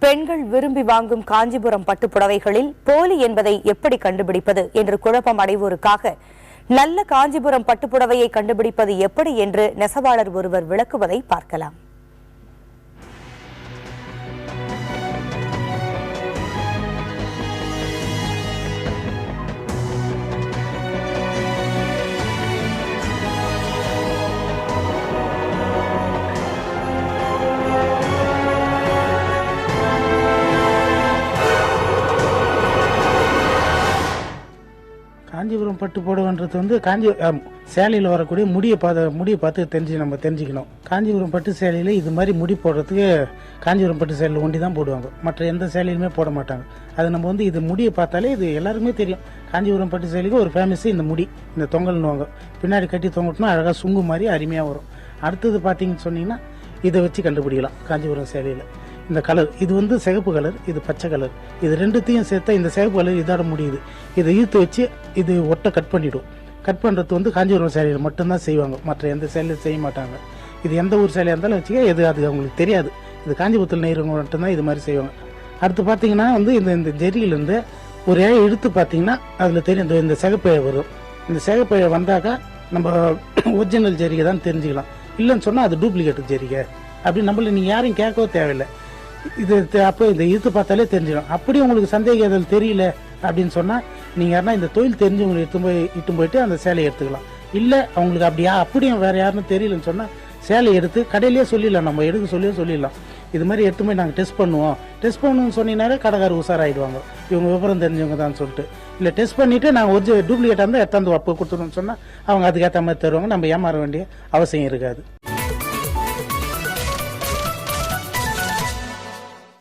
பெண்கள் விரும்பி வாங்கும் காஞ்சிபுரம் பட்டுப்புடவைகளில் போலி என்பதை எப்படி கண்டுபிடிப்பது என்று குழப்பம் அடைவோருக்காக நல்ல காஞ்சிபுரம் பட்டுப்புடவையை கண்டுபிடிப்பது எப்படி என்று நெசவாளர் ஒருவர் விளக்குவதை பார்க்கலாம். காஞ்சிபுரம் பட்டு புடவைன்றது வந்து சேலையில் வரக்கூடிய முடியை பார்த்து தெரிஞ்சுக்கணும். காஞ்சிபுரம் பட்டு சேலையில் இது மாதிரி முடி போடுறதுக்கு காஞ்சிபுரம் பட்டு சேலையில் ஒண்டி தான் போடுவாங்க, மற்ற எந்த சேலையிலுமே போட மாட்டாங்க. அது நம்ம வந்து இது முடியை பார்த்தாலே இது எல்லாருமே தெரியும். காஞ்சிபுரம் பட்டு சேலைக்கு ஒரு ஃபேமஸ் இந்த முடி, இந்த தொங்கல்னுவாங்க. பின்னாடி கட்டி தொங்கட்டினா அழகாக சுங்கு மாதிரி அருமையாக வரும். அடுத்தது பார்த்தீங்கன்னு சொன்னீங்கன்னா இதை வச்சு கண்டுபிடிக்கலாம். காஞ்சிபுரம் சேலையில் இந்த கலர், இது வந்து சிகப்பு கலர், இது பச்சை கலர், இது ரெண்டுத்தையும் சேர்த்தா இந்த சிகப்பு கலர் இதோட முடியுது. இதை ஈர்த்து வச்சு இது ஒட்டை கட் பண்ணிவிடும். கட் பண்ணுறது வந்து காஞ்சிபுரம் சேலையில் மட்டும்தான் செய்வாங்க, மற்ற எந்த சேலையும் செய்ய மாட்டாங்க. இது எந்த ஊர் சேலையாக இருந்தாலும் வச்சுக்க, எது அது அவங்களுக்கு தெரியாது. இது காஞ்சிபுரத்தில் நெய்கிறவங்க மட்டும்தான் இது மாதிரி செய்வாங்க. அடுத்து பார்த்தீங்கன்னா வந்து இந்த ஜெரியிலேருந்து ஒரு இழை இழுத்து பார்த்தீங்கன்னா அதில் தெரியும் இந்த சிகப்பையை வரும். இந்த சிகப்பையை வந்தாக்கா நம்ம ஒரிஜினல் ஜெரிகை தான் தெரிஞ்சுக்கலாம். இல்லைன்னு சொன்னால் அது டூப்ளிகேட் ஜெரிகை அப்படின்னு நம்மள நீங்கள் யாரையும் கேட்கவும் தேவையில்லை. இது அப்போ இந்த இழுத்து பார்த்தாலே தெரிஞ்சிடும். அப்படி உங்களுக்கு சந்தேகம் அதில் தெரியல அப்படின்னு சொன்னால் நீங்கள் யாருன்னா இந்த தொழில் தெரிஞ்சவங்களை இட்டு போயிட்டு அந்த சேலையை எடுத்துக்கலாம். இல்லை அவங்களுக்கு அப்படியும் வேறு யாருன்னு தெரியலன்னு சொன்னால் சேலையை எடுத்து கடையிலேயே சொல்லிடலாம், நம்ம எடுக்க சொல்லிடலாம். இது மாதிரி எடுத்து போய் நாங்கள் டெஸ்ட் பண்ணுவோம்னு சொன்னீங்கன்னாலே கடைக்காரர் உஷாராயிடுவாங்க, இவங்க விவரம் தெரிஞ்சவங்க தான் சொல்லிட்டு. இல்லை டெஸ்ட் பண்ணிவிட்டு நாங்கள் ஒரு டூப்ளிகேட்டாக இருந்தால் எடுத்தாந்து அப்போ கொடுத்துருவோம்னு சொன்னால் அவங்க அதுக்கேற்ற மாதிரி தருவாங்க. நம்ம ஏமாற வேண்டிய அவசியம் இருக்காது.